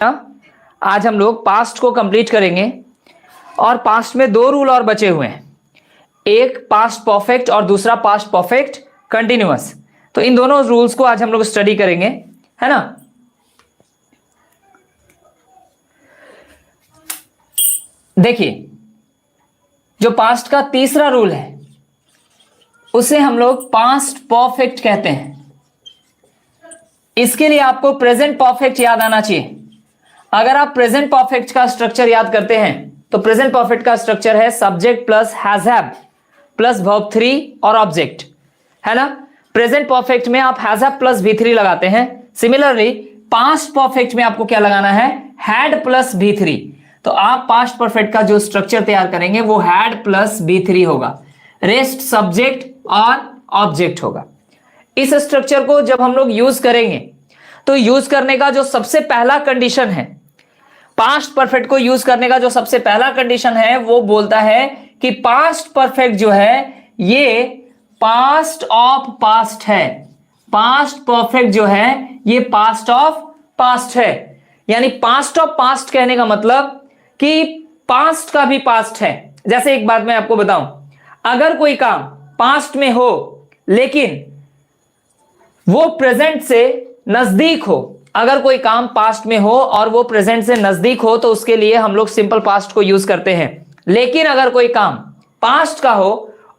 आज हम लोग पास्ट को कंप्लीट करेंगे और पास्ट में दो रूल और बचे हुए हैं, एक पास्ट परफेक्ट और दूसरा पास्ट परफेक्ट कंटिन्यूअस। तो इन दोनों रूल्स को आज हम लोग स्टडी करेंगे, है ना। देखिए, जो पास्ट का तीसरा रूल है उसे हम लोग पास्ट परफेक्ट कहते हैं। इसके लिए आपको प्रेजेंट परफेक्ट याद आना चाहिए। अगर आप प्रेजेंट परफेक्ट का स्ट्रक्चर याद करते हैं तो प्रेजेंट परफेक्ट का स्ट्रक्चर है subject plus has have plus verb 3 और ऑब्जेक्ट, है ना। प्रेजेंट परफेक्ट में आप हैज हैव प्लस V3 लगाते हैं। सिमिलरली पास्ट परफेक्ट में आपको क्या लगाना है, हैड प्लस V3। तो आप पास्ट परफेक्ट का जो स्ट्रक्चर तैयार करेंगे वो हैड प्लस V3 होगा, रेस्ट सब्जेक्ट और ऑब्जेक्ट होगा। इस स्ट्रक्चर को जब हम लोग यूज करेंगे तो यूज करने का जो सबसे पहला कंडीशन है, पास्ट परफेक्ट को यूज करने का जो सबसे पहला कंडीशन है वो बोलता है कि पास्ट परफेक्ट जो है ये पास्ट ऑफ पास्ट है। पास्ट परफेक्ट जो है ये पास्ट ऑफ पास्ट है। यानी पास्ट ऑफ पास्ट कहने का मतलब कि पास्ट का भी पास्ट है। जैसे एक बात मैं आपको बताऊं, अगर कोई काम पास्ट में हो लेकिन वो प्रेजेंट से नजदीक हो, अगर कोई काम पास्ट में हो और वो प्रेजेंट से नजदीक हो तो उसके लिए हम लोग सिंपल पास्ट को यूज करते हैं। लेकिन अगर कोई काम पास्ट का हो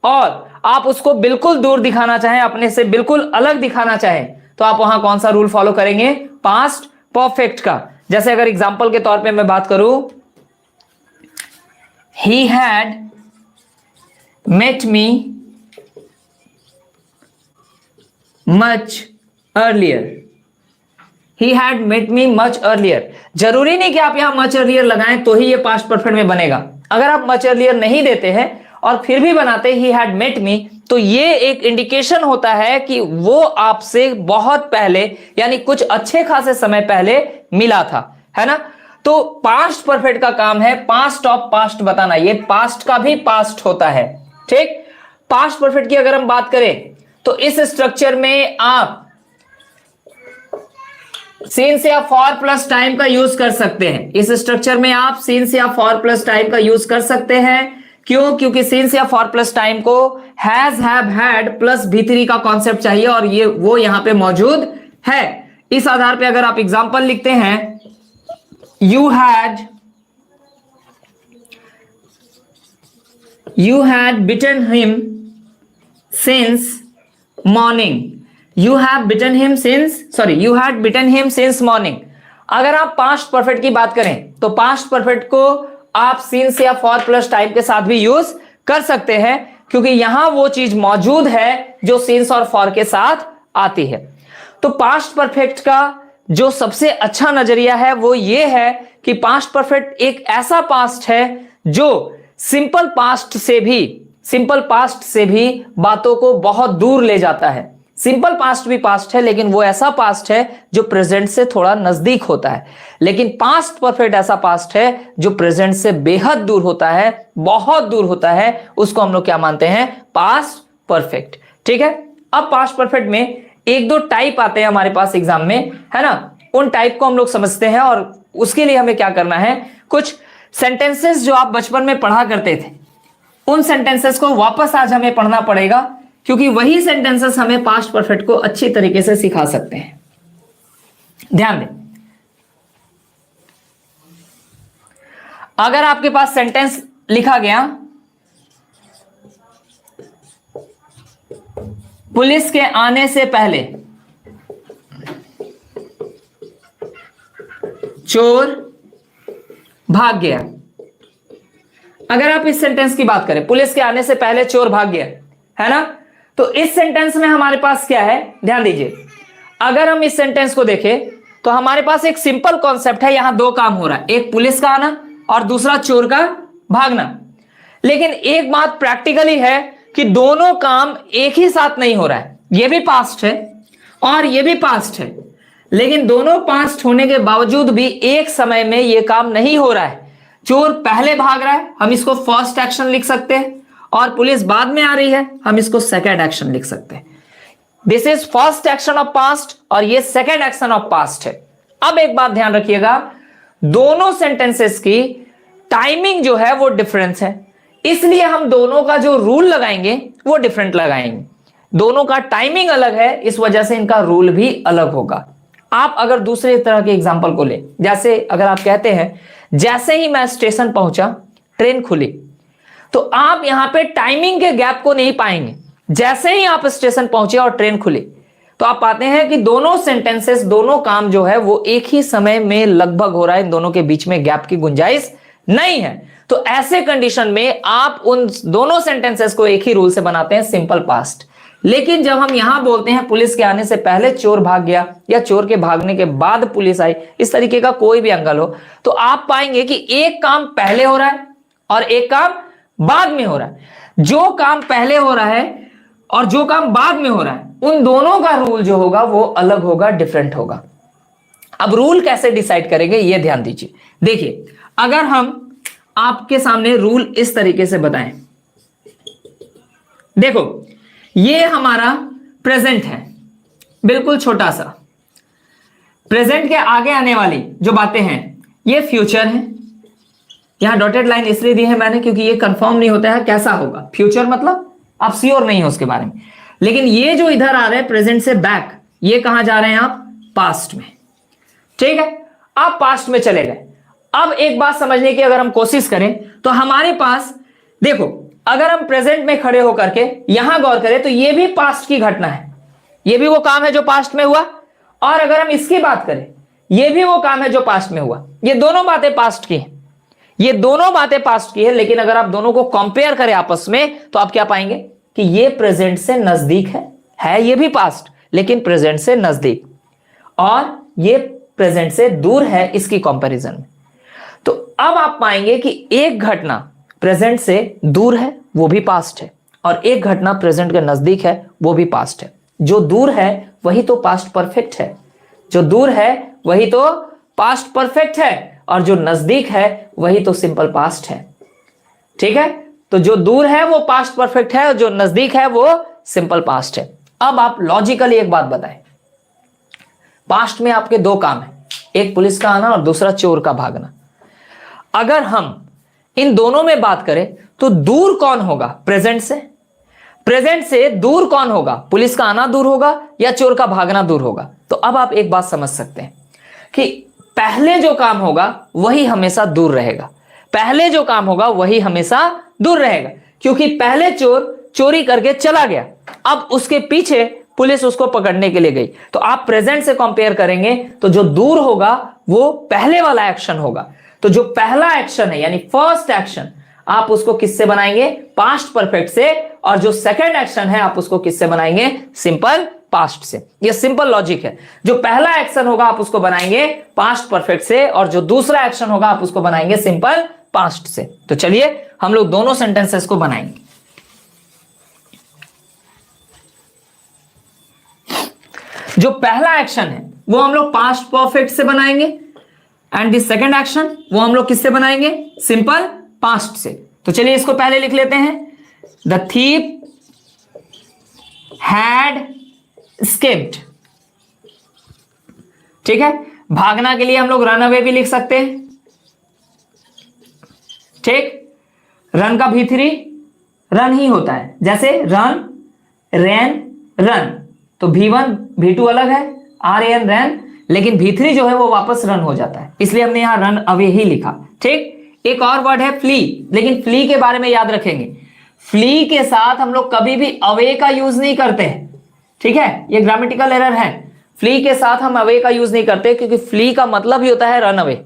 और आप उसको बिल्कुल दूर दिखाना चाहें, अपने से बिल्कुल अलग दिखाना चाहें, तो आप वहां कौन सा रूल फॉलो करेंगे, पास्ट परफेक्ट का। जैसे अगर एग्जांपल के तौर पे मैं बात करूं, he had met me much earlier. He had met me much earlier. जरूरी नहीं कि आप यहां मच अर्लियर लगाएं तो ही ये पास्ट परफेक्ट में बनेगा। अगर आप मच अर्लियर नहीं देते हैं और फिर भी बनाते ही हैड मेट मी, तो ये एक इंडिकेशन होता है कि वो आपसे बहुत पहले यानी कुछ अच्छे खासे समय पहले मिला था, है ना। तो पास्ट परफेक्ट का काम है पास्ट ऑफ पास्ट बताना, ये पास्ट का भी पास्ट होता है, ठीक। पास्ट परफेक्ट की अगर हम बात करें तो इस स्ट्रक्चर में आप सिंस या फॉर प्लस टाइम का यूज कर सकते हैं। इस स्ट्रक्चर में आप सिंस या फॉर प्लस टाइम का यूज कर सकते हैं। क्यों? क्योंकि सिंस या फॉर प्लस टाइम को has have had plus V3 का कॉन्सेप्ट चाहिए और ये वो यहां पे मौजूद है। इस आधार पे अगर आप एग्जांपल लिखते हैं, you had bitten him since morning. You have bitten him since, sorry, you had bitten him since morning। अगर आप पास्ट परफेक्ट की बात करें तो पास्ट परफेक्ट को आप सिंस या फॉर प्लस टाइम के साथ भी यूज कर सकते हैं, क्योंकि यहां वो चीज मौजूद है जो सिंस और फॉर के साथ आती है। तो पास्ट परफेक्ट का जो सबसे अच्छा नजरिया है वो ये है कि पास्ट परफेक्ट एक ऐसा पास्ट है जो सिंपल पास्ट से भी बातों को बहुत दूर ले जाता है। सिंपल पास्ट भी पास्ट है लेकिन वो ऐसा पास्ट है जो प्रेजेंट से थोड़ा नजदीक होता है। लेकिन पास्ट परफेक्ट ऐसा पास्ट है जो प्रेजेंट से बेहद दूर होता है, बहुत दूर होता है। उसको हम लोग क्या मानते हैं, पास्ट परफेक्ट, ठीक है। अब पास्ट परफेक्ट में एक दो टाइप आते हैं हमारे पास एग्जाम में, है ना। उन टाइप को हम लोग समझते हैं और उसके लिए हमें क्या करना है, कुछ सेंटेंसेस जो आप बचपन में पढ़ा करते थे उन सेंटेंसेस को वापस आज हमें पढ़ना पड़ेगा, क्योंकि वही सेंटेंसेस हमें पास्ट परफेक्ट को अच्छी तरीके से सिखा सकते हैं। ध्यान दें, अगर आपके पास सेंटेंस लिखा गया, पुलिस के आने से पहले चोर भाग गया। अगर आप इस सेंटेंस की बात करें, पुलिस के आने से पहले चोर भाग गया, है ना। तो इस सेंटेंस में हमारे पास क्या है, ध्यान दीजिए। अगर हम इस सेंटेंस को देखें तो हमारे पास एक सिंपल कॉन्सेप्ट है, यहां दो काम हो रहा है, एक पुलिस का आना और दूसरा चोर का भागना। लेकिन एक बात प्रैक्टिकली है कि दोनों काम एक ही साथ नहीं हो रहा है। ये भी पास्ट है और ये भी पास्ट है, लेकिन दोनों पास्ट होने के बावजूद भी एक समय में ये काम नहीं हो रहा है। चोर पहले भाग रहा है, हम इसको फर्स्ट एक्शन लिख सकते हैं, और पुलिस बाद में आ रही है, हम इसको सेकंड एक्शन लिख सकते हैं। This is first action of past और ये सेकंड एक्शन ऑफ पास्ट है। अब एक बात ध्यान रखिएगा, दोनों सेंटेंसेस की टाइमिंग जो है वो डिफरेंस है, इसलिए हम दोनों का जो रूल लगाएंगे वो डिफरेंट लगाएंगे। दोनों का टाइमिंग अलग है, इस वजह से इनका रूल भी अलग होगा। आप अगर दूसरे तरह के एग्जांपल को ले, जैसे अगर आप कहते हैं जैसे ही मैं स्टेशन पहुंचा ट्रेन खुली, तो आप यहां पे टाइमिंग के गैप को नहीं पाएंगे। जैसे ही आप स्टेशन पहुंचे और ट्रेन खुली, तो आप पाते हैं कि दोनों सेंटेंसेस, दोनों काम जो है वो एक ही समय में लगभग हो रहा है, इन दोनों के बीच में गैप की गुंजाइश नहीं है। तो ऐसे कंडीशन में आप उन दोनों सेंटेंसेस को एक ही रूल से बनाते हैं, सिंपल पास्ट। लेकिन जब हम यहां बोलते हैं पुलिस के आने से पहले चोर भाग गया या चोर के भागने के बाद पुलिस आई, इस तरीके का कोई भी एंगल हो, तो आप पाएंगे कि एक काम पहले हो रहा है और एक काम बाद में हो रहा है। जो काम पहले हो रहा है और जो काम बाद में हो रहा है, उन दोनों का रूल जो होगा वो अलग होगा, डिफरेंट होगा। अब रूल कैसे डिसाइड करेंगे ये ध्यान दीजिए। देखिए, अगर हम आपके सामने रूल इस तरीके से बताएं, देखो ये हमारा प्रेजेंट है, बिल्कुल छोटा सा। प्रेजेंट के आगे आने वाली जो बातें हैं ये फ्यूचर है। यहां डॉटेड लाइन इसलिए दी है मैंने क्योंकि ये कंफर्म नहीं होता है कैसा होगा। फ्यूचर मतलब आप श्योर नहीं हो उसके बारे में। लेकिन ये जो इधर आ रहा है प्रेजेंट से बैक, ये कहां जा रहे हैं आप? पास्ट में। ठीक है, आप पास्ट में चले गए। अब एक बात समझने की अगर हम कोशिश करें तो हमारे पास देखो, अगर हम प्रेजेंट में खड़े होकर के यहां गौर करें तो ये भी पास्ट की घटना है, ये भी वो काम है जो पास्ट में हुआ। और अगर हम इसकी बात करें, ये भी वो काम है जो पास्ट में हुआ। ये दोनों बातें पास्ट की हैं, ये दोनों बातें पास्ट की है। लेकिन अगर आप दोनों को कंपेयर करें आपस में तो आप क्या पाएंगे कि ये प्रेजेंट से नजदीक है ये भी पास्ट लेकिन प्रेजेंट से नजदीक, और ये प्रेजेंट से दूर है इसकी कंपैरिजन में। तो अब आप पाएंगे कि एक घटना प्रेजेंट से दूर है वो भी पास्ट है, और एक घटना प्रेजेंट के नजदीक है वो भी पास्ट है। जो दूर है वही तो पास्ट परफेक्ट है, जो दूर है वही तो पास्ट परफेक्ट है, और जो नजदीक है वही तो सिंपल पास्ट है। ठीक है, तो जो दूर है वो पास्ट परफेक्ट है और जो नजदीक है वो सिंपल पास्ट है। अब आप लॉजिकली एक बात बताएं, पास्ट में आपके दो काम है, एक पुलिस का आना और दूसरा चोर का भागना। अगर हम इन दोनों में बात करें तो दूर कौन होगा? प्रेजेंट से। प्रेजेंट से दूर कौन होगा? पुलिस का आना दूर होगा या चोर का भागना दूर होगा? तो अब आप एक बात समझ सकते हैं कि पहले जो काम होगा वही हमेशा दूर रहेगा, पहले जो काम होगा वही हमेशा दूर रहेगा, क्योंकि पहले चोर चोरी करके चला गया, अब उसके पीछे पुलिस उसको पकड़ने के लिए गई। तो आप प्रेजेंट से कंपेयर करेंगे तो जो दूर होगा वो पहले वाला एक्शन होगा। तो जो पहला एक्शन है यानी फर्स्ट एक्शन, आप उसको किससे बनाएंगे? पास्ट परफेक्ट से, और जो सेकंड एक्शन है आप उसको किससे बनाएंगे? सिंपल पास्ट से। ये सिंपल लॉजिक है। जो पहला एक्शन होगा आप उसको बनाएंगे पास्ट परफेक्ट से, और जो दूसरा एक्शन होगा आप उसको बनाएंगे सिंपल पास्ट से। तो चलिए हम लोग दोनों सेंटेंसेस को बनाएंगे। जो पहला एक्शन है वो हम लोग पास्ट परफेक्ट से बनाएंगे, एंड द सेकंड एक्शन वो हम लोग किससे बनाएंगे? सिंपल पास्ट से। तो चलिए इसको पहले लिख लेते हैं। The thief had escaped. ठीक है, भागना के लिए हम लोग रन अवे भी लिख सकते हैं। ठीक, रन का V3 रन ही होता है, जैसे रन, रैन, रन। तो V1 V2 अलग है, RAN रैन, लेकिन V3 जो है वो वापस रन हो जाता है, इसलिए हमने यहां रन अवे ही लिखा। ठीक, एक और वर्ड है फ्ली, लेकिन फ्ली के बारे में याद रखेंगे, फ्ली के साथ हम लोग कभी भी अवे का यूज नहीं करते हैं। ठीक है, ये ग्रामेटिकल एरर है। फ्ली के साथ हम अवे का यूज नहीं करते क्योंकि फ्ली का मतलब ही होता है रन अवे,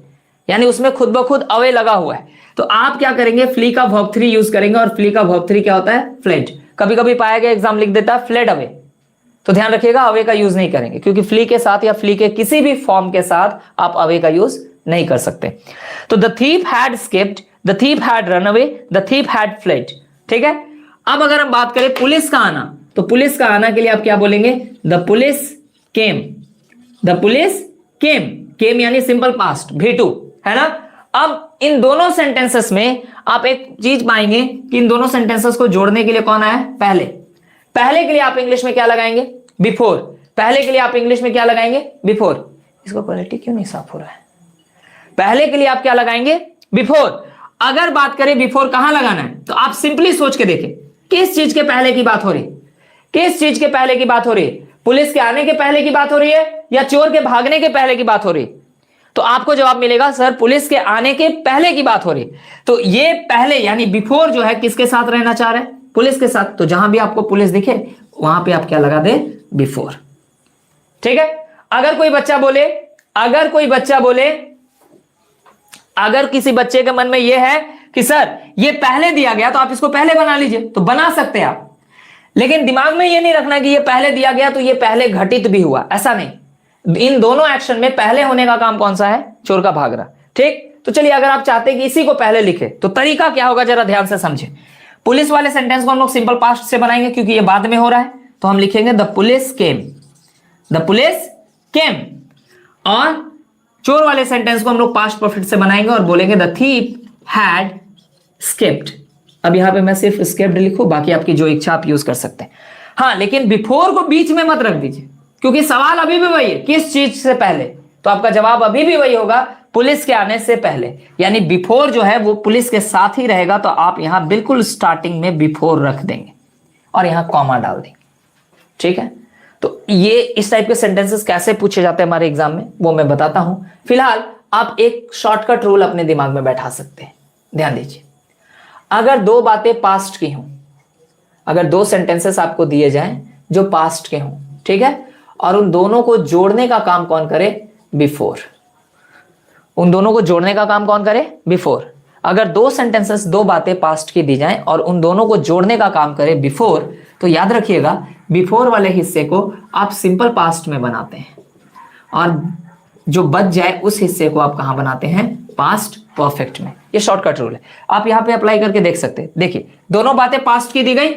यानी उसमें खुद ब खुद अवे लगा हुआ है। तो आप क्या करेंगे? फ्ली का वर्ब 3 यूज करेंगे, और फ्ली का वर्ब 3 क्या होता है? फ्लेड। कभी कभी पाया गया एग्जाम लिख देता है फ्लेड अवे, तो ध्यान रखिएगा अवे का यूज नहीं करेंगे, क्योंकि फ्ली के साथ या फ्ली के किसी भी फॉर्म के साथ आप अवे का यूज नहीं कर सकते। तो the thief had escaped, the thief had run away, the thief had fled. ठीक है, अब अगर हम बात करें पुलिस का आना, तो पुलिस का आना के लिए आप क्या बोलेंगे? The police came, the police came. Came यानी सिंपल पास्ट, V2 है ना। अब इन दोनों सेंटेंसेस में आप एक चीज पाएंगे कि इन दोनों सेंटेंसेस को जोड़ने के लिए कौन आया? पहले। पहले के लिए आप इंग्लिश में क्या लगाएंगे? बिफोर। पहले के लिए आप इंग्लिश में क्या लगाएंगे? बिफोर। इसको क्वालिटी क्यों नहीं साफ हो रहा है? पहले के लिए आप क्या लगाएंगे, बिफोर। अगर बात करें बिफोर कहां लगाना है, तो आप सिंपली सोच के देखें किस चीज के पहले की बात हो रही है, किस चीज के पहले की बात हो रही है, पुलिस के आने के पहले की बात हो रही है या चोर के भागने के पहले की बात हो रही है। तो आपको जवाब मिलेगा सर पुलिस के आने के पहले की बात हो रही है। तो ये पहले यानी बिफोर जो है किसके साथ रहना चाह रहे हैं, पुलिस के साथ। तो जहां भी आपको पुलिस दिखे वहां पे आप क्या लगा दे, बिफोर। ठीक है। अगर कोई बच्चा बोले, अगर कोई बच्चा बोले, अगर किसी बच्चे के मन में यह है कि सर ये पहले दिया गया तो आप इसको पहले बना लीजिए, तो बना सकते हैं आप, लेकिन दिमाग में ये नहीं रखना कि ये पहले दिया गया तो ये पहले घटित भी हुआ, ऐसा नहीं। इन दोनों एक्शन में पहले होने का काम कौन सा है, चोर का भागना। ठीक, तो चलिए अगर आप चाहते हैं कि इसी को पहले लिखे तो तरीका क्या होगा जरा ध्यान से समझे। पुलिस वाले सेंटेंस को हम लोग सिंपल पास्ट से बनाएंगे क्योंकि ये बाद में हो रहा है, तो हम लिखेंगे the police came, the police केम। और चोर वाले सेंटेंस को हम लोग पास्ट परफेक्ट से बनाएंगे और बोलेंगे द थीफ हैड स्केप्ड। अब यहां पे मैं सिर्फ स्केप्ड लिखूं, बाकी आपकी जो इच्छा आप यूज कर सकते हैं। हाँ, लेकिन बिफोर को बीच में मत रख दीजिए क्योंकि सवाल अभी भी वही है, किस चीज से पहले। तो आपका जवाब अभी भी वही होगा, पुलिस के आने से पहले, यानी बिफोर जो है वो पुलिस के साथ ही रहेगा। तो आप यहां बिल्कुल स्टार्टिंग में बिफोर रख देंगे और यहां कॉमा डाल देंगे। ठीक है। तो ये इस टाइप के सेंटेंसेस कैसे पूछे जाते हैं हमारे एग्जाम में वो मैं बताता हूं। फिलहाल आप एक शॉर्टकट रूल अपने दिमाग में बैठा सकते हैं, ध्यान दीजिए। अगर दो बातें पास्ट की हों, अगर दो सेंटेंसेस आपको दिए जाएं जो पास्ट के हों, ठीक है, और उन दोनों को जोड़ने का काम कौन करे, बिफोर। उन दोनों को जोड़ने का काम कौन करे, बिफोर। अगर दो सेंटेंसेस, दो बातें पास्ट की दी जाएं और उन दोनों को जोड़ने का काम करे बिफोर, तो याद रखिएगा बिफोर वाले हिस्से को आप सिंपल पास्ट में बनाते हैं और जो बच जाए उस हिस्से को आप कहां बनाते हैं, पास्ट परफेक्ट में। ये शॉर्टकट रूल है, आप यहां पे अप्लाई करके देख सकते हैं। देखिए दोनों बातें पास्ट की दी गई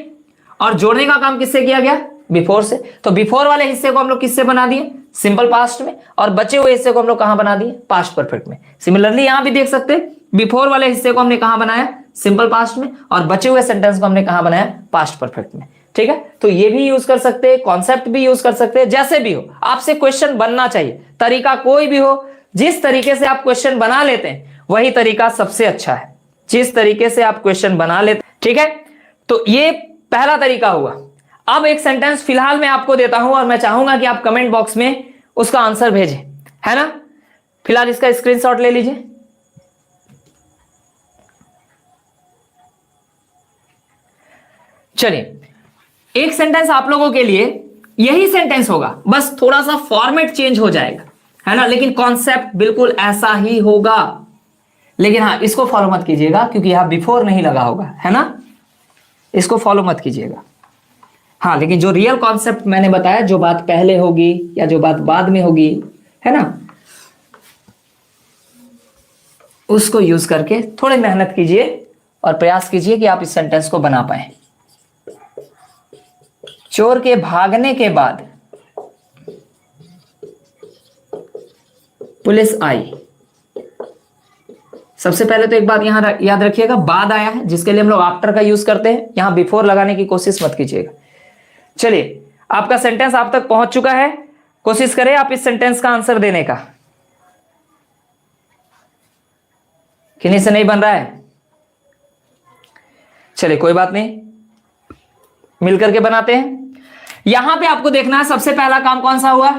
और जोड़ने का काम किससे किया गया, बिफोर से। तो बिफोर वाले हिस्से को हम लोग किससे बना दिए, सिंपल पास्ट में, और बचे हुए हिस्से को हम लोग कहां बना दिए, पास्ट परफेक्ट में। सिमिलरली यहां भी देख सकते हैं, बिफोर वाले हिस्से को हमने कहां बनाया, सिंपल पास्ट में, और बचे हुए सेंटेंस को हमने कहां बनाया, पास्ट परफेक्ट में। ठीक है। तो ये भी यूज कर सकते हैं, कॉन्सेप्ट भी यूज कर सकते हैं, जैसे भी हो आपसे क्वेश्चन बनना चाहिए, तरीका कोई भी हो, जिस तरीके से आप क्वेश्चन बना लेते हैं वही तरीका सबसे अच्छा है, जिस तरीके से आप क्वेश्चन बना लेते हैं। ठीक है। तो ये पहला तरीका हुआ। अब एक सेंटेंस फिलहाल मैं आपको देता हूं और मैं चाहूंगा कि आप कमेंट बॉक्स में उसका आंसर भेजें, है ना। फिलहाल इसका स्क्रीनशॉट ले लीजिए। चलिए एक सेंटेंस आप लोगों के लिए यही सेंटेंस होगा, बस थोड़ा सा फॉर्मेट चेंज हो जाएगा, है ना, लेकिन कॉन्सेप्ट बिल्कुल ऐसा ही होगा। लेकिन हाँ, इसको फॉलो मत कीजिएगा क्योंकि यहां बिफोर नहीं लगा होगा, है ना, इसको फॉलो मत कीजिएगा। हाँ, लेकिन जो रियल कॉन्सेप्ट मैंने बताया, जो बात पहले होगी या जो बात बाद में होगी, है ना, उसको यूज करके थोड़ी मेहनत कीजिए और प्रयास कीजिए कि आप इस सेंटेंस को बना पाए। चोर के भागने के बाद पुलिस आई। सबसे पहले तो एक बात यहां याद रखिएगा, बाद आया है जिसके लिए हम लोग आफ्टर का यूज करते हैं, यहां बिफोर लगाने की कोशिश मत कीजिएगा। चलिए आपका सेंटेंस आप तक पहुंच चुका है, कोशिश करें आप इस सेंटेंस का आंसर देने का। किन्हीं से नहीं बन रहा है, चलिए कोई बात नहीं, मिलकर के बनाते हैं। यहां पे आपको देखना है सबसे पहला काम कौन सा हुआ,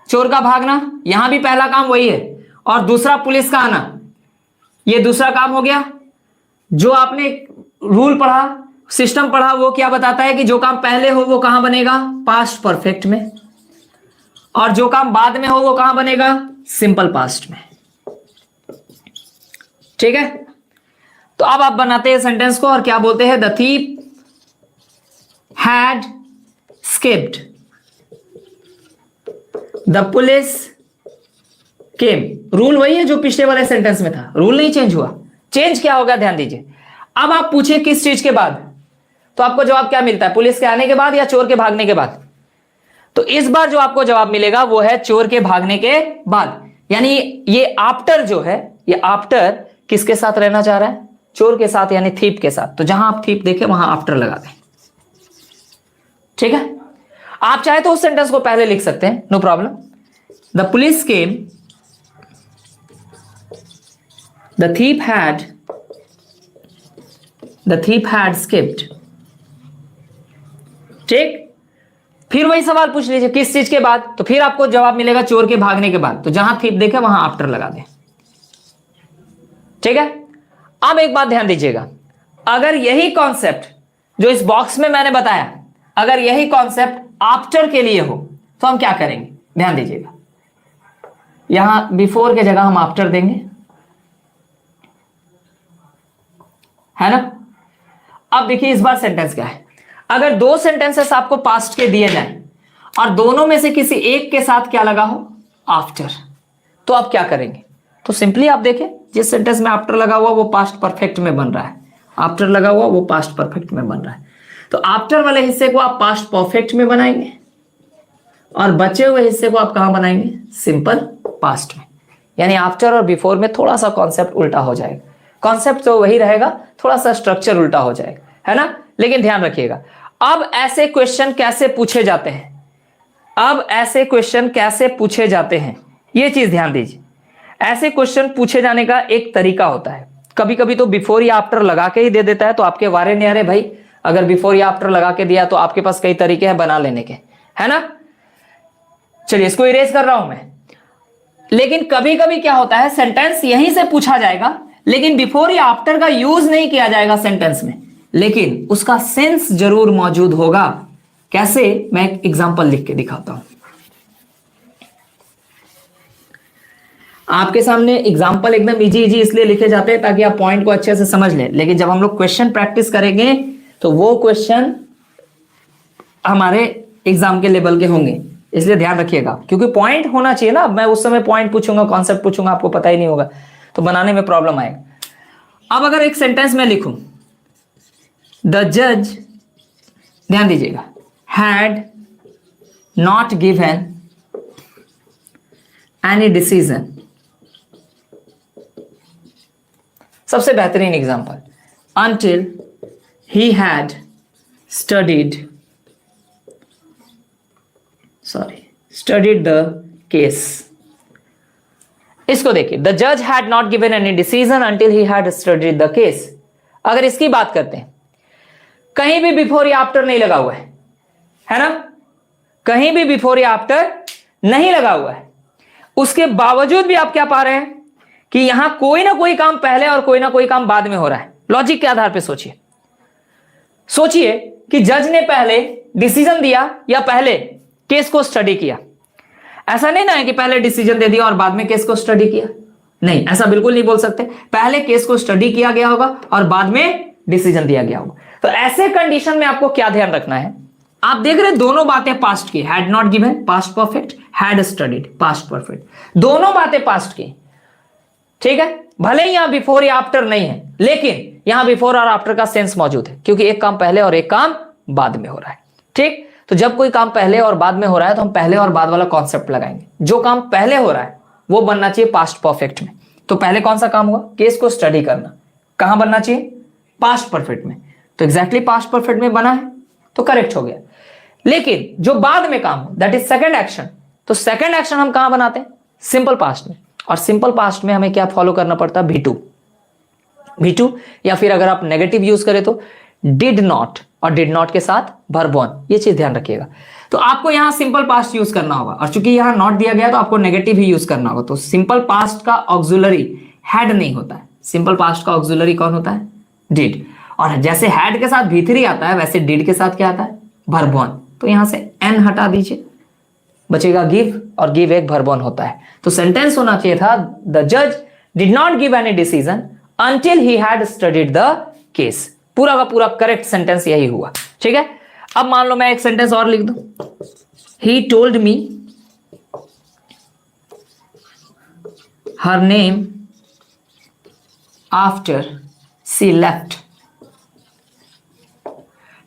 चोर का भागना, यहां भी पहला काम वही है, और दूसरा पुलिस का आना, ये दूसरा काम हो गया। जो आपने रूल पढ़ा, सिस्टम पढ़ा, वो क्या बताता है कि जो काम पहले हो वो कहां बनेगा, पास्ट परफेक्ट में, और जो काम बाद में हो वो कहां बनेगा, सिंपल पास्ट में। ठीक है। तो अब आप बनाते हैं सेंटेंस को और क्या बोलते हैं, the thief had escaped, the police came. Rule वही है जो पिछले वाले सेंटेंस में था, रूल नहीं चेंज हुआ। चेंज क्या होगा, ध्यान दीजिए। अब आप पूछे किस चीज के बाद, तो आपको जवाब क्या मिलता है, पुलिस के आने के बाद या चोर के भागने के बाद। तो इस बार जो आपको जवाब मिलेगा वो है चोर के भागने के बाद, यानी ये आफ्टर जो है, ये आफ्टर किसके साथ रहना चाह रहा है, चोर के साथ, यानी थीप के साथ। तो जहां आप थीप देखें वहां आफ्टर लगा दें। ठीक है। आप चाहे तो उस सेंटेंस को पहले लिख सकते हैं, no problem. The police came the thief had skipped। ठीक, फिर वही सवाल पूछ लीजिए किस चीज के बाद, तो फिर आपको जवाब मिलेगा चोर के भागने के बाद। तो जहां thief देखे वहां आफ्टर लगा दें। ठीक है, अब एक बात ध्यान दीजिएगा, अगर यही कॉन्सेप्ट जो इस बॉक्स में मैंने बताया, अगर यही कॉन्सेप्ट आफ्टर के लिए हो तो हम क्या करेंगे, ध्यान दीजिएगा। यहां बिफोर के जगह हम आफ्टर देंगे, है ना। अब देखिए इस बार सेंटेंस क्या है, अगर दो सेंटेंसेस आपको पास्ट के दिए जाएं और दोनों में से किसी एक के साथ क्या लगा हो, आफ्टर, तो आप क्या करेंगे। तो सिंपली आप देखें, जिस सेंटेंस में आफ्टर लगा हुआ वो पास्ट परफेक्ट में बन रहा है, आफ्टर लगा हुआ वो पास्ट परफेक्ट में बन रहा है। तो आफ्टर वाले हिस्से को आप पास्ट परफेक्ट में बनाएंगे और बचे हुए हिस्से को आप कहां बनाएंगे, सिंपल पास्ट में। यानी आफ्टर और बिफोर में थोड़ा सा कॉन्सेप्ट उल्टा हो जाएगा, कॉन्सेप्ट तो वही रहेगा, थोड़ा सा स्ट्रक्चर उल्टा हो जाएगा, है ना। लेकिन ध्यान रखिएगा, अब ऐसे क्वेश्चन कैसे पूछे जाते हैं, अब ऐसे क्वेश्चन कैसे पूछे जाते हैं, ये चीज ध्यान दीजिए। ऐसे क्वेश्चन पूछे जाने का एक तरीका होता है, कभी कभी तो बिफोर या आफ्टर लगा के ही दे देता है, तो आपके वारे न्यारे भाई, अगर बिफोर या आफ्टर लगा के दिया तो आपके पास कई तरीके हैं बना लेने के, है ना। चलिए इसको इरेज कर रहा हूं मैं। लेकिन कभी कभी क्या होता है, सेंटेंस यहीं से पूछा जाएगा लेकिन बिफोर या आफ्टर का यूज नहीं किया जाएगा सेंटेंस में, लेकिन उसका सेंस जरूर मौजूद होगा। कैसे, मैं एक एग्जांपल लिख के दिखाता हूं आपके सामने। एग्जांपल एकदम इजी इजी इसलिए लिखे जाते हैं ताकि आप पॉइंट को अच्छे से समझ लें, लेकिन जब हम लोग क्वेश्चन प्रैक्टिस करेंगे तो वो क्वेश्चन हमारे एग्जाम के लेवल के होंगे, इसलिए ध्यान रखिएगा, क्योंकि पॉइंट होना चाहिए ना। मैं उस समय पॉइंट पूछूंगा, कॉन्सेप्ट पूछूंगा, आपको पता ही नहीं होगा तो बनाने में प्रॉब्लम आएगा। अब अगर एक सेंटेंस में लिखूं, द जज, ध्यान दीजिएगा, had not given any decision, सबसे बेहतरीन example, until he had studied the case। इसको देखिए, द जज had not given any decision until he had studied the case. अगर इसकी बात करते हैं, कहीं भी बिफोर या आफ्टर नहीं लगा हुआ है ना, कहीं भी बिफोर या आफ्टर नहीं लगा हुआ है, उसके बावजूद भी आप क्या पा रहे हैं कि यहां कोई ना कोई काम पहले और कोई ना कोई काम बाद में हो रहा है। लॉजिक के आधार पे सोचिए, सोचिए कि जज ने पहले डिसीजन दिया या पहले केस को स्टडी किया। ऐसा नहीं ना है कि पहले डिसीजन दे दिया और बाद में केस को स्टडी किया, नहीं, ऐसा बिल्कुल नहीं बोल सकते। पहले केस को स्टडी किया गया होगा और बाद में डिसीजन दिया गया होगा। तो ऐसे कंडीशन में आपको क्या ध्यान रखना है, आप देख रहे हैं दोनों बातें पास्ट की, had not given past perfect, had studied past perfect, दोनों बातें पास्ट की। ठीक है, भले ही यहां बिफोर या आफ्टर नहीं है, लेकिन यहां बिफोर और आफ्टर का सेंस मौजूद है, क्योंकि एक काम पहले और एक काम बाद में हो रहा है। ठीक, तो जब कोई काम पहले और बाद में हो रहा है तो हम पहले और बाद वाला कॉन्सेप्ट लगाएंगे। जो काम पहले हो रहा है वो बनना चाहिए पास्ट परफेक्ट में। तो पहले कौन सा काम हुआ, केस को स्टडी करना, कहां बनना चाहिए, पास्ट परफेक्ट में। तो एग्जैक्टली पास्ट परफेक्ट में बना है तो करेक्ट हो गया। लेकिन जो बाद में काम हो, दैट इज सेकेंड एक्शन, तो सेकेंड एक्शन हम कहां बनाते हैं, सिंपल पास्ट में। और सिंपल पास्ट में हमें क्या फॉलो करना पड़ता है, V2, या फिर अगर आप नेगेटिव यूज करें तो डिड नॉट, और डिड नॉट के साथ वर्ब ऑन, ये चीज ध्यान रखिएगा। तो आपको यहां सिंपल पास्ट यूज करना होगा, और चूंकि यहां नॉट दिया गया तो आपको नेगेटिव ही यूज करना होगा। तो सिंपल पास्ट का ऑक्सिलरी हैड नहीं होता है, सिंपल पास्ट का ऑक्सिलरी कौन होता है, डिड। और जैसे हैड के साथ V3 आता है, वैसे डिड के साथ क्या आता है, वर्ब ऑन। तो यहां से एन हटा दीजिए, बचेगा गिव, और गिव एक वर्ब ऑन होता है। तो सेंटेंस होना चाहिए था, द जज did not give any decision until he had studied the case. पूरा का पूरा करेक्ट सेंटेंस यही हुआ। ठीक है, अब मान लो मैं एक सेंटेंस और लिख दूं, he told me her name after she left.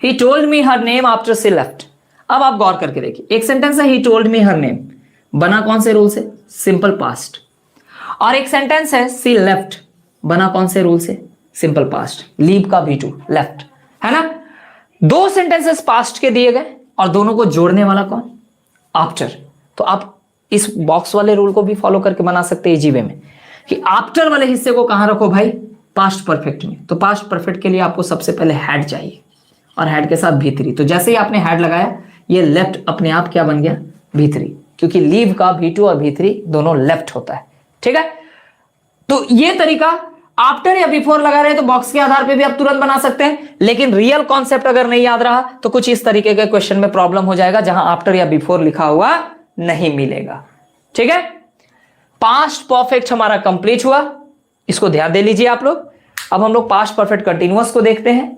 He told me her name after she left. अब आप गौर करके देखिए, एक सेंटेंस है ही टोल्ड मी हर नेम, बना कौन से रूल से, सिंपल पास्ट। और एक सेंटेंस है सी लेफ्ट, बना कौन से रूल से, सिंपल पास्ट, लीव का V2, लेफ्ट, है ना। दो सेंटेंसेस पास्ट के दिए गए और दोनों को जोड़ने वाला कौन, आफ्टर। तो आप इस बॉक्स वाले रूल को भी फॉलो करके बना सकते हैं इजी वे में। कि आफ्टर वाले हिस्से को कहां रखो भाई, पास्ट परफेक्ट में। तो पास्ट परफेक्ट के लिए आपको सबसे पहले हैड चाहिए और हैड के साथ V3। तो जैसे ही आपने हैड लगाया ये लेफ्ट अपने आप क्या बन गया, V3, क्योंकि लीव का V2 और V3 दोनों लेफ्ट होता है। ठीक है, तो ये तरीका आफ्टर या बिफोर लगा रहे हैं तो बॉक्स के आधार पे भी आप तुरंत बना सकते हैं, लेकिन रियल कॉन्सेप्ट अगर नहीं याद रहा तो कुछ इस तरीके के क्वेश्चन में प्रॉब्लम हो जाएगा जहां आफ्टर या बिफोर लिखा हुआ नहीं मिलेगा। ठीक है, पास्ट परफेक्ट हमारा कंप्लीट हुआ, इसको ध्यान दे लीजिए आप लोग। अब हम लोग पास्ट परफेक्ट कंटिन्यूअस को देखते हैं।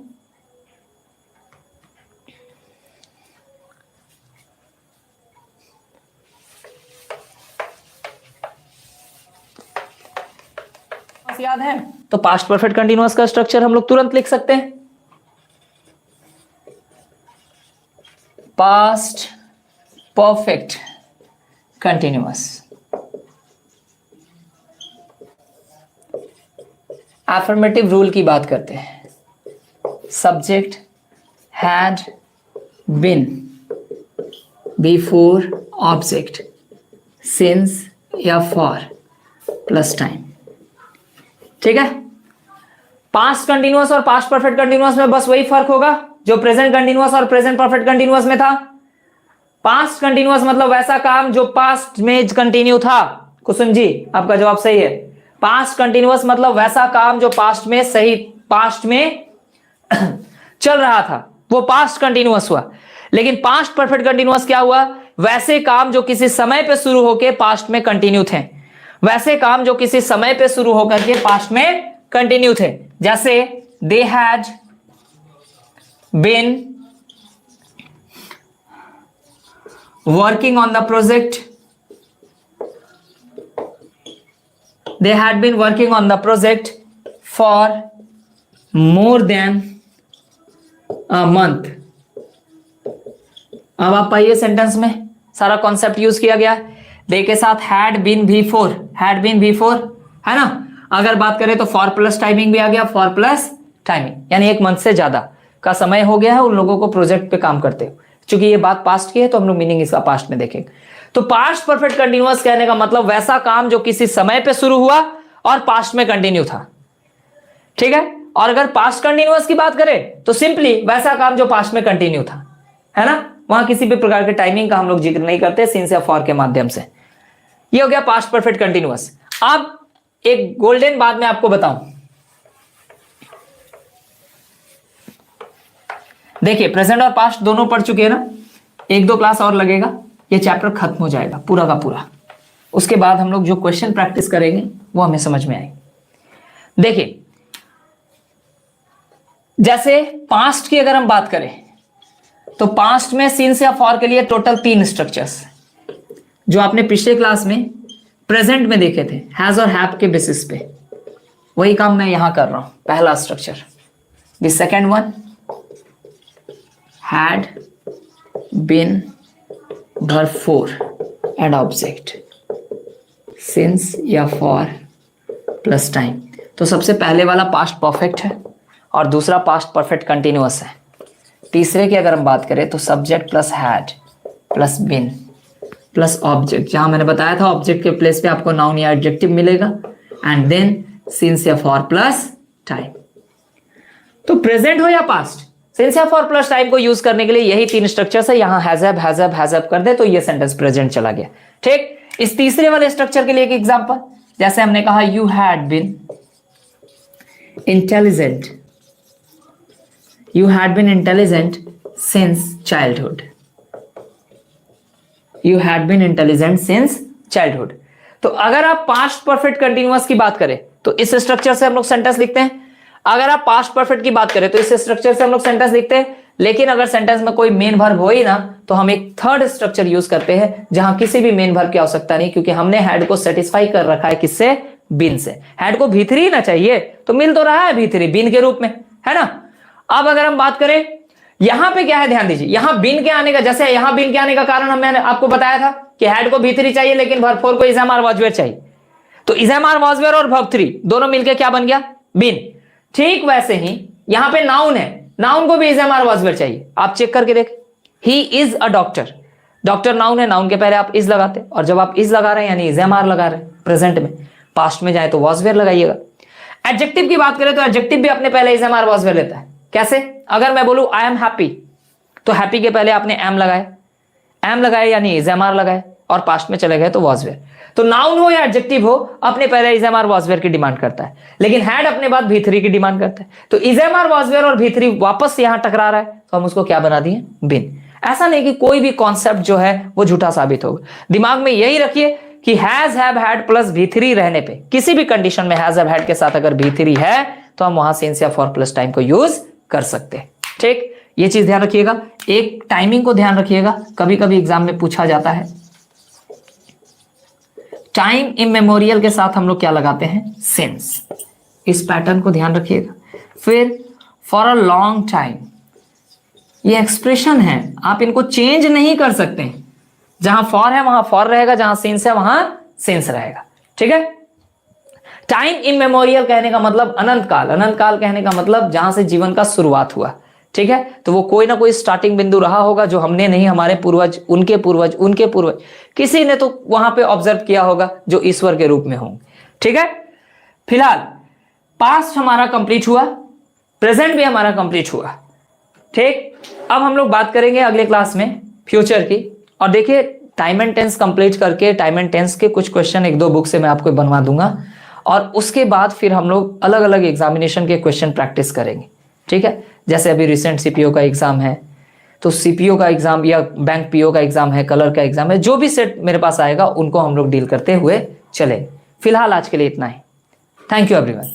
याद है तो पास्ट परफेक्ट कंटिन्यूअस का स्ट्रक्चर हम लोग तुरंत लिख सकते हैं। Past perfect continuous, affirmative rule की बात करते हैं। Subject had been before object since या फॉर प्लस टाइम। ठीक है, पास्ट कंटिन्यूअस और पास्ट परफेक्ट कंटिन्यूअस में बस वही फर्क होगा जो प्रेजेंट कंटिन्यूअस और प्रेजेंट परफेक्ट कंटिन्यूअस में था। पास्ट कंटिन्यूअस मतलब वैसा काम जो पास्ट में कंटिन्यू था। कुसुम जी आपका जवाब सही है। पास्ट कंटिन्यूअस मतलब वैसा काम जो पास्ट में पास्ट में चल रहा था, वो पास्ट कंटिन्यूअस हुआ। लेकिन पास्ट परफेक्ट कंटिन्यूअस क्या हुआ, वैसे काम जो किसी समय पे शुरू होके पास्ट में कंटिन्यू थे, वैसे काम जो किसी समय पे शुरू होकर के पास्ट में कंटिन्यू थे। जैसे they had been working on the project, they had been working on the project for more than a month। अब आप पाइए सेंटेंस में सारा कॉन्सेप्ट यूज किया गया। दे के साथ had been before, had been before है ना। अगर बात करें तो फॉर प्लस टाइमिंग भी आ गया, फॉर प्लस टाइमिंग, यानी 1 मंथ से ज्यादा का समय हो गया है उन लोगों को प्रोजेक्ट पे काम करते हुए। चूंकि ये बात पास्ट की है तो हम लोग मीनिंग इसका पास्ट में देखेंगे। तो पास्ट परफेक्ट कंटिन्यूअस कहने का मतलब वैसा काम जो किसी समय पे शुरू हुआ और पास्ट में कंटिन्यू था। ठीक है, और अगर पास्ट कंटिन्यूअस की बात करें तो सिंपली वैसा काम जो पास्ट में कंटिन्यू था, है ना। वहां किसी भी प्रकार के टाइमिंग का हम लोग जिक्र नहीं करते सिंस या फॉर के माध्यम से। ये हो गया पास्ट परफेक्ट कंटिन्यूअस। अब एक गोल्डन बात मैं आपको बताऊं, देखिए प्रेजेंट और पास्ट दोनों पढ़ चुके हैं ना, 1-2 क्लास और लगेगा, ये चैप्टर खत्म हो जाएगा पूरा का पूरा। उसके बाद हम लोग जो क्वेश्चन प्रैक्टिस करेंगे वो हमें समझ में आएगी। देखिए जैसे पास्ट की अगर हम बात करें तो पास्ट में सिंस या फॉर के लिए टोटल 3 स्ट्रक्चर्स जो आपने पिछले क्लास में प्रेजेंट में देखे थे, हैज और हैव के बेसिस पे, वही काम मैं यहां कर रहा हूं। पहला structure, the second one had been before and object since या फॉर प्लस टाइम। तो सबसे पहले वाला पास्ट परफेक्ट है और दूसरा पास्ट परफेक्ट कंटिन्यूअस है। तीसरे की अगर हम बात करें तो subject plus had plus been plus object, जहां मैंने बताया था ऑब्जेक्ट के प्लेस पे आपको नाउन या एडजेक्टिव मिलेगा, एंड देन सिंस या फॉर प्लस टाइम। तो प्रेजेंट हो या पास्ट, सिंस या फॉर प्लस टाइम को यूज करने के लिए यही 3 स्ट्रक्चर्स है। यहां हैज कर दे तो ये सेंटेंस प्रेजेंट चला गया। ठीक, इस तीसरे वाले स्ट्रक्चर के लिए एक एग्जांपल, जैसे हमने कहा you had been intelligent, you had been intelligent since childhood, you had been intelligent since childhood. तो अगर आप पास्ट परफेक्ट कंटिन्यूअस की बात करें तो इस स्ट्रक्चर से हम लोग सेंटेंस लिखते हैं। अगर आप पास्ट परफेक्ट की बात करें तो इस स्ट्रक्चर से हम लोग सेंटेंस लिखते हैं। लेकिन अगर सेंटेंस में कोई मेन वर्ब हो ही ना तो हम एक थर्ड स्ट्रक्चर यूज करते हैं जहां किसी भी मेन वर्ब की आवश्यकता नहीं, क्योंकि हमने हैड को सेटिस्फाई कर रखा है किससे, बीन से। हैड को V3 ना चाहिए तो मिल तो रहा है V3 बीन के रूप में, है ना। अब अगर हम बात करें यहां पे क्या है, ध्यान दीजिए, यहां बीन के आने का, जैसे यहां बीन के आने का कारण मैंने आपको बताया था कि हैड को V3 चाहिए लेकिन वर्ब 4 को is am are was were चाहिए। तो is am are was were और वर्ब 3 दोनों मिलकर क्या बन गया, बीन। ठीक वैसे ही यहां पे नाउन है, नाउन को भी is am are was were चाहिए। आप चेक करके देख, he is a doctor, doctor noun है, नाउन के पहले आप इज लगाते, और जब आप इज लगा रहे हैं यानी इज एम आर लगा रहे हैं प्रेजेंट में, पास्ट में जाए तो वॉज वेयर लगाइएगा। एडजेक्टिव की बात करें तो एडजेक्टिव भी अपने पहले is am are was were लेता है। कैसे? अगर मैं बोलूं आई एम हैप्पी, तो हैप्पी के पहले आपने एम लगाए यानी इज एम आर लगाए, और पास्ट में चले गए तो वॉज वेयर। तो नाउन हो या एडजेक्टिव हो, अपने पहले is am are was were की डिमांड करता है, लेकिन हैड अपने बाद V3 की डिमांड करता है। तो is am are was were और V3 वापस यहां टकरा रहा है, तो हम उसको क्या बना दिए? बिन। ऐसा नहीं कि कोई भी कॉन्सेप्ट जो है वो झूठा साबित होगा। दिमाग में यही रखिए कि has have had plus V3 रहने पे, किसी भी कंडीशन में हैज हैव हैड के साथ अगर V3 है तो हम वहां सिंस या फॉर प्लस टाइम को यूज कर सकते हैं। ठीक, ये चीज ध्यान रखिएगा। एक टाइमिंग को ध्यान रखिएगा, कभी कभी एग्जाम में पूछा जाता है टाइम इमेमोरियल के साथ हम लोग क्या लगाते हैं? सिंस। इस पैटर्न को ध्यान रखिएगा। फिर फॉर अ लॉन्ग टाइम, ये एक्सप्रेशन है, आप इनको चेंज नहीं कर सकते। जहां फॉर है वहां फॉर रहेगा, जहां सिंस है वहां सिंस रहेगा। ठीक है। टाइम इमेमोरियल कहने का मतलब अनंत काल, अनंत काल कहने का मतलब जहां से जीवन का शुरुआत हुआ। ठीक है, तो वो कोई ना कोई स्टार्टिंग बिंदु रहा होगा जो हमने नहीं, हमारे पूर्वज, उनके पूर्वज, उनके पूर्वज, किसी ने तो वहां पे ऑब्जर्व किया होगा जो ईश्वर के रूप में होंगे। ठीक है। फिलहाल पास्ट हमारा कंप्लीट हुआ, प्रेजेंट भी हमारा कंप्लीट हुआ। ठीक, अब हम लोग बात करेंगे अगले क्लास में फ्यूचर की। और देखिए टाइम एंड टेंस कंप्लीट करके टाइम एंड टेंस के कुछ क्वेश्चन एक दो बुक से मैं आपको बनवा दूंगा, और उसके बाद फिर हम लोग अलग अलग एग्जामिनेशन के क्वेश्चन प्रैक्टिस करेंगे। ठीक है, जैसे अभी रिसेंट सीपीओ का एग्जाम है, तो सीपीओ का एग्जाम या बैंक पीओ का एग्जाम है, कलर का एग्जाम है, जो भी सेट मेरे पास आएगा उनको हम लोग डील करते हुए चले। फिलहाल आज के लिए इतना ही। Thank you everyone.